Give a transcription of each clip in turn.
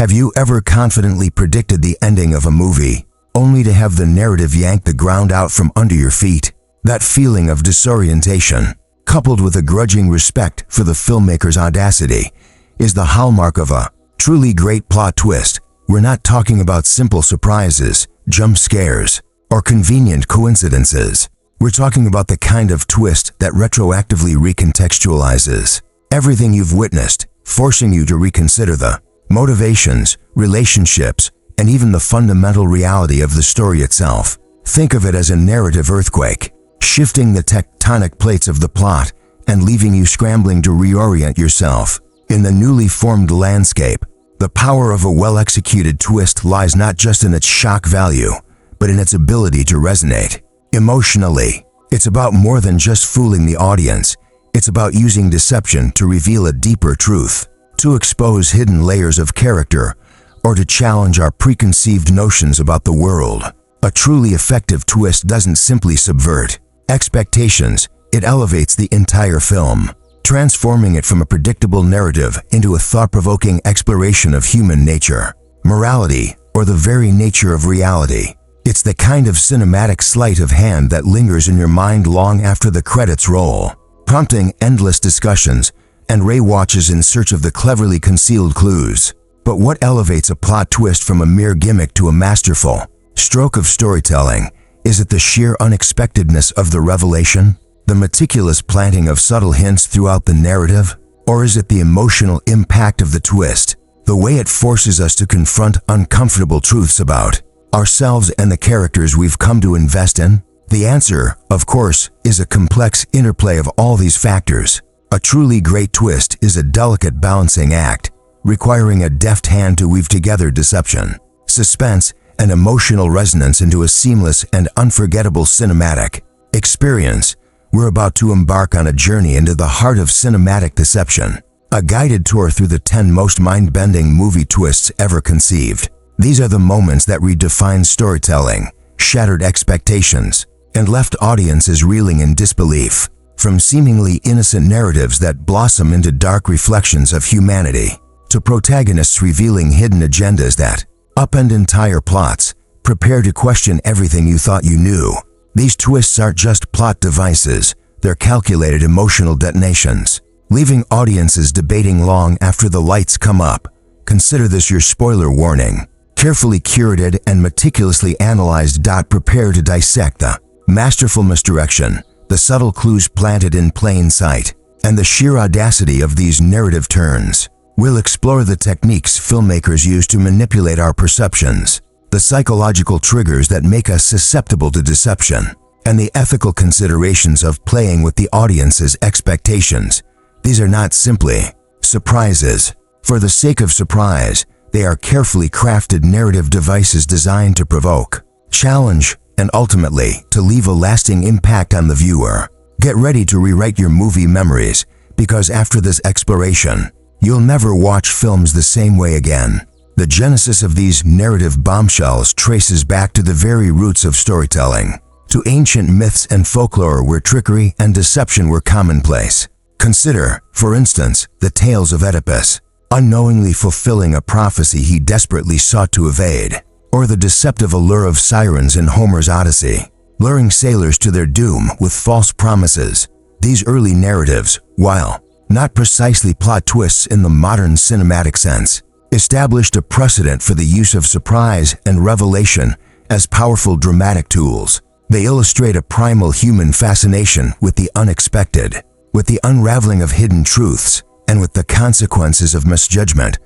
Have you ever confidently predicted the ending of a movie, only to have the narrative yank the ground out from under your feet? That feeling of disorientation, coupled with a grudging respect for the filmmaker's audacity, is the hallmark of a truly great plot twist. We're not talking about simple surprises, jump scares, or convenient coincidences. We're talking about the kind of twist that retroactively recontextualizes everything you've witnessed, forcing you to reconsider the motivations, relationships, and even the fundamental reality of the story itself. Think of it as a narrative earthquake, shifting the tectonic plates of the plot and leaving you scrambling to reorient yourself. In the newly formed landscape, the power of a well-executed twist lies not just in its shock value, but in its ability to resonate emotionally. It's about more than just fooling the audience. It's about using deception to reveal a deeper truth, to expose hidden layers of character, or to challenge our preconceived notions about the world. A truly effective twist doesn't simply subvert expectations, it elevates the entire film, transforming it from a predictable narrative into a thought-provoking exploration of human nature, morality, or the very nature of reality. It's the kind of cinematic sleight of hand that lingers in your mind long after the credits roll, prompting endless discussions and rewatches in search of the cleverly concealed clues. But what elevates a plot twist from a mere gimmick to a masterful stroke of storytelling? Is it the sheer unexpectedness of the revelation, the meticulous planting of subtle hints throughout the narrative? Or is it the emotional impact of the twist, the way it forces us to confront uncomfortable truths about ourselves and the characters we've come to invest in? The answer, of course, is a complex interplay of all these factors. A truly great twist is a delicate balancing act, requiring a deft hand to weave together deception, suspense, and emotional resonance into a seamless and unforgettable cinematic experience. We're about to embark on a journey into the heart of cinematic deception, a guided tour through the 10 most mind-bending movie twists ever conceived. These are the moments that redefined storytelling, shattered expectations, and left audiences reeling in disbelief. From seemingly innocent narratives that blossom into dark reflections of humanity, to protagonists revealing hidden agendas that upend entire plots, prepare to question everything you thought you knew. These twists aren't just plot devices, they're calculated emotional detonations, leaving audiences debating long after the lights come up. Consider this your spoiler warning. Carefully curated and meticulously analyzed. Prepare to dissect the masterful misdirection, the subtle clues planted in plain sight, and the sheer audacity of these narrative turns. We'll explore the techniques filmmakers use to manipulate our perceptions, the psychological triggers that make us susceptible to deception, and the ethical considerations of playing with the audience's expectations. These are not simply surprises. For the sake of surprise, they are carefully crafted narrative devices designed to provoke, challenge, and ultimately to leave a lasting impact on the viewer. Get ready to rewrite your movie memories, because after this exploration, you'll never watch films the same way again. The genesis of these narrative bombshells traces back to the very roots of storytelling, to ancient myths and folklore where trickery and deception were commonplace. Consider, for instance, the tales of Oedipus, unknowingly fulfilling a prophecy he desperately sought to evade, or the deceptive allure of sirens in Homer's Odyssey, luring sailors to their doom with false promises. These early narratives, while not precisely plot twists in the modern cinematic sense, established a precedent for the use of surprise and revelation as powerful dramatic tools. They illustrate a primal human fascination with the unexpected, with the unraveling of hidden truths, and with the consequences of misjudgment.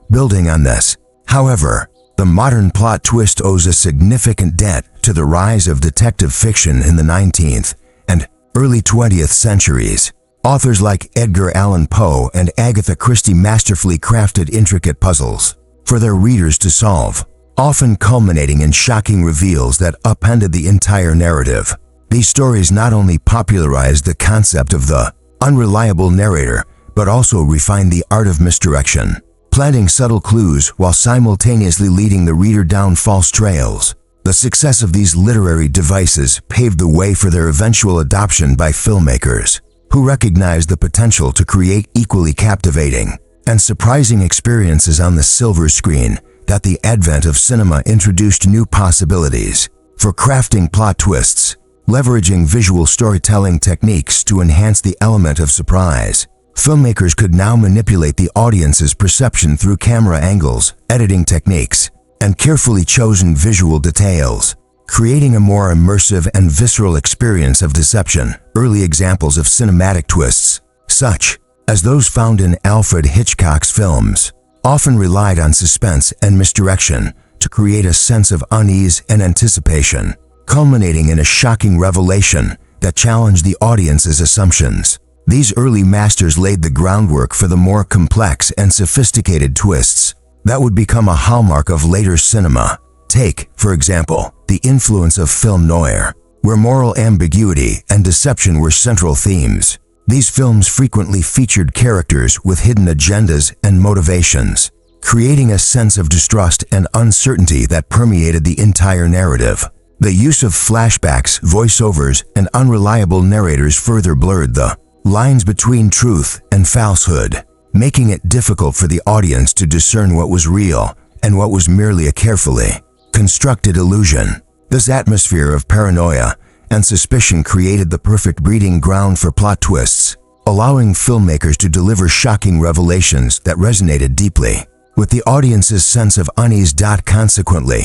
Building on this, however, the modern plot twist owes a significant debt to the rise of detective fiction in the 19th and early 20th centuries. Authors like Edgar Allan Poe and Agatha Christie masterfully crafted intricate puzzles for their readers to solve, often culminating in shocking reveals that upended the entire narrative. These stories not only popularized the concept of the unreliable narrator, but also refined the art of misdirection, planting subtle clues while simultaneously leading the reader down false trails. The success of these literary devices paved the way for their eventual adoption by filmmakers, who recognized the potential to create equally captivating, and surprising experiences on the silver screen that the advent of cinema introduced new possibilities for crafting plot twists, leveraging visual storytelling techniques to enhance the element of surprise. Filmmakers could now manipulate the audience's perception through camera angles, editing techniques, and carefully chosen visual details, creating a more immersive and visceral experience of deception. Early examples of cinematic twists, such as those found in Alfred Hitchcock's films, often relied on suspense and misdirection to create a sense of unease and anticipation, culminating in a shocking revelation that challenged the audience's assumptions. These early masters laid the groundwork for the more complex and sophisticated twists that would become a hallmark of later cinema. Take, for example, the influence of film noir, where moral ambiguity and deception were central themes. These films frequently featured characters with hidden agendas and motivations, creating a sense of distrust and uncertainty that permeated the entire narrative. The use of flashbacks, voiceovers, and unreliable narrators further blurred the lines between truth and falsehood, making it difficult for the audience to discern what was real and what was merely a carefully constructed illusion. This atmosphere of paranoia and suspicion created the perfect breeding ground for plot twists, allowing filmmakers to deliver shocking revelations that resonated deeply with the audience's sense of unease. Consequently,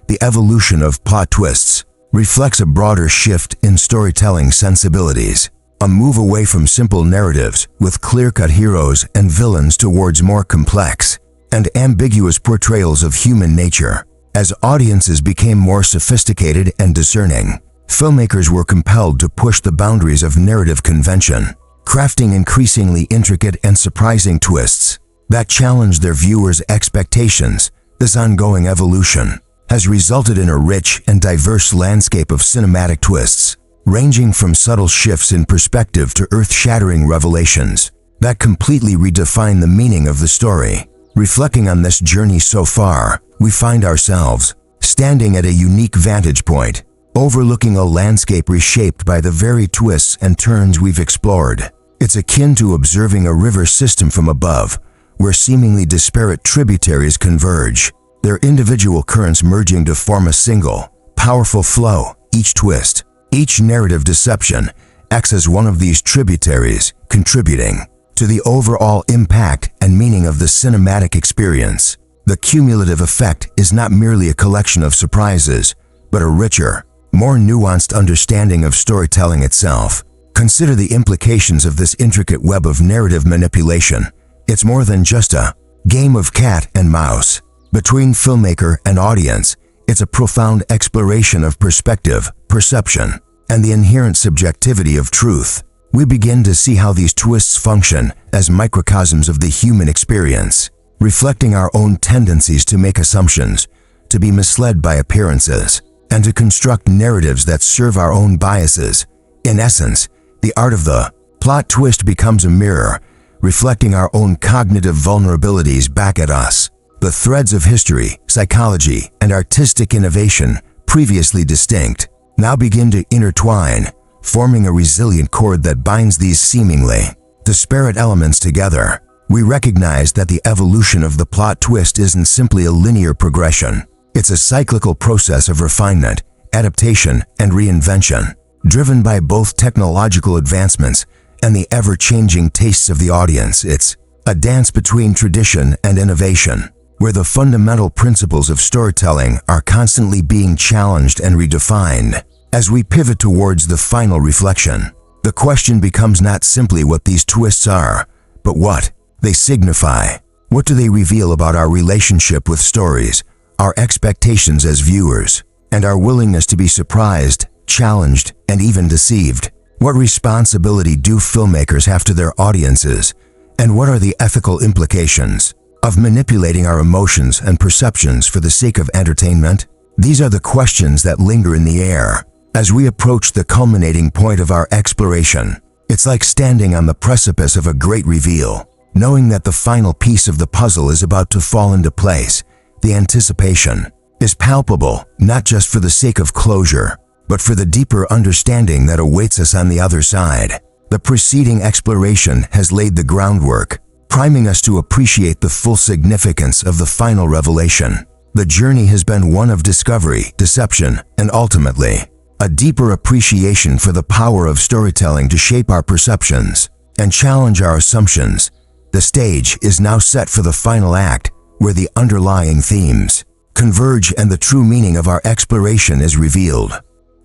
the evolution of plot twists reflects a broader shift in storytelling sensibilities, a move away from simple narratives with clear-cut heroes and villains towards more complex and ambiguous portrayals of human nature. As audiences became more sophisticated and discerning, filmmakers were compelled to push the boundaries of narrative convention, crafting increasingly intricate and surprising twists that challenged their viewers' expectations. This ongoing evolution has resulted in a rich and diverse landscape of cinematic twists, ranging from subtle shifts in perspective to earth-shattering revelations that completely redefine the meaning of the story. Reflecting on this journey so far, we find ourselves standing at a unique vantage point, overlooking a landscape reshaped by the very twists and turns we've explored. It's akin to observing a river system from above, where seemingly disparate tributaries converge, their individual currents merging to form a single, powerful flow. Each twist, each narrative deception acts as one of these tributaries, contributing to the overall impact and meaning of the cinematic experience. The cumulative effect is not merely a collection of surprises, but a richer, more nuanced understanding of storytelling itself. Consider the implications of this intricate web of narrative manipulation. It's more than just a game of cat and mouse between filmmaker and audience. It's a profound exploration of perspective, perception, and the inherent subjectivity of truth. We begin to see how these twists function as microcosms of the human experience, reflecting our own tendencies to make assumptions, to be misled by appearances, and to construct narratives that serve our own biases. In essence, the art of the plot twist becomes a mirror, reflecting our own cognitive vulnerabilities back at us. The threads of history, psychology, and artistic innovation, previously distinct, now begin to intertwine, forming a resilient cord that binds these seemingly disparate elements together. We recognize that the evolution of the plot twist isn't simply a linear progression. It's a cyclical process of refinement, adaptation, and reinvention, driven by both technological advancements and the ever-changing tastes of the audience. It's a dance between tradition and innovation, where the fundamental principles of storytelling are constantly being challenged and redefined. As we pivot towards the final reflection, the question becomes not simply what these twists are, but what they signify. What do they reveal about our relationship with stories, our expectations as viewers, and our willingness to be surprised, challenged, and even deceived? What responsibility do filmmakers have to their audiences, and what are the ethical implications of manipulating our emotions and perceptions for the sake of entertainment? These are the questions that linger in the air as we approach the culminating point of our exploration. It's like standing on the precipice of a great reveal, knowing that the final piece of the puzzle is about to fall into place. The anticipation is palpable, not just for the sake of closure, but for the deeper understanding that awaits us on the other side. The preceding exploration has laid the groundwork, priming us to appreciate the full significance of the final revelation. The journey has been one of discovery, deception, and ultimately, a deeper appreciation for the power of storytelling to shape our perceptions and challenge our assumptions. The stage is now set for the final act, where the underlying themes converge and the true meaning of our exploration is revealed.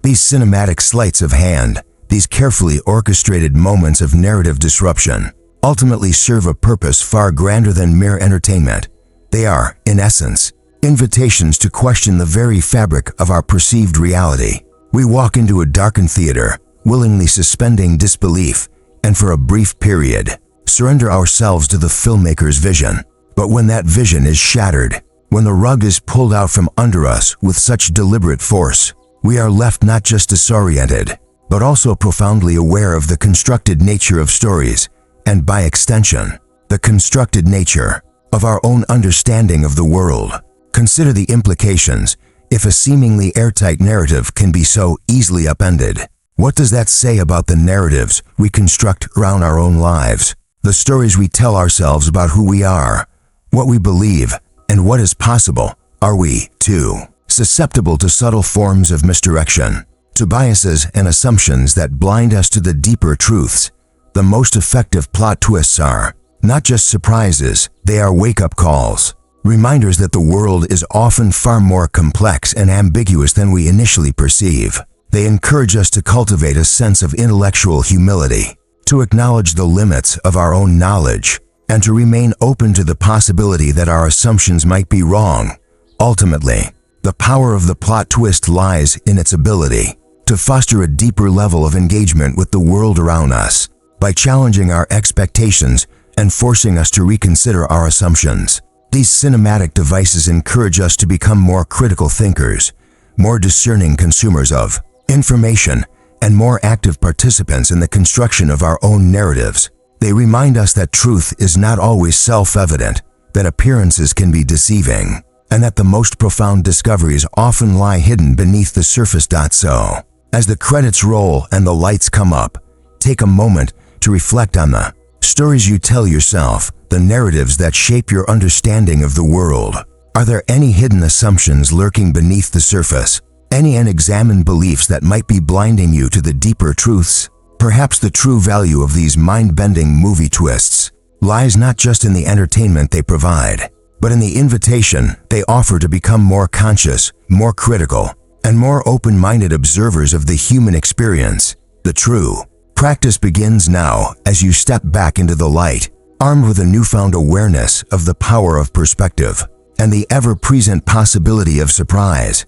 These cinematic sleights of hand, these carefully orchestrated moments of narrative disruption, ultimately serve a purpose far grander than mere entertainment. They are, in essence, invitations to question the very fabric of our perceived reality. We walk into a darkened theater, willingly suspending disbelief, and for a brief period, surrender ourselves to the filmmaker's vision. But when that vision is shattered, when the rug is pulled out from under us with such deliberate force, we are left not just disoriented, but also profoundly aware of the constructed nature of stories, and by extension, the constructed nature of our own understanding of the world. Consider the implications if a seemingly airtight narrative can be so easily upended. What does that say about the narratives we construct around our own lives? The stories we tell ourselves about who we are, what we believe, and what is possible. Are we, too, susceptible to subtle forms of misdirection, to biases and assumptions that blind us to the deeper truths? The most effective plot twists are not just surprises, they are wake-up calls. Reminders that the world is often far more complex and ambiguous than we initially perceive. They encourage us to cultivate a sense of intellectual humility, to acknowledge the limits of our own knowledge, and to remain open to the possibility that our assumptions might be wrong. Ultimately, the power of the plot twist lies in its ability to foster a deeper level of engagement with the world around us, by challenging our expectations and forcing us to reconsider our assumptions. These cinematic devices encourage us to become more critical thinkers, more discerning consumers of information, and more active participants in the construction of our own narratives. They remind us that truth is not always self-evident, that appearances can be deceiving, and that the most profound discoveries often lie hidden beneath the surface. So, as the credits roll and the lights come up, take a moment to reflect on the stories you tell yourself, the narratives that shape your understanding of the world. Are there any hidden assumptions lurking beneath the surface? Any unexamined beliefs that might be blinding you to the deeper truths? Perhaps the true value of these mind-bending movie twists lies not just in the entertainment they provide, but in the invitation they offer to become more conscious, more critical, and more open-minded observers of the human experience. The true practice begins now as you step back into the light, armed with a newfound awareness of the power of perspective and the ever-present possibility of surprise.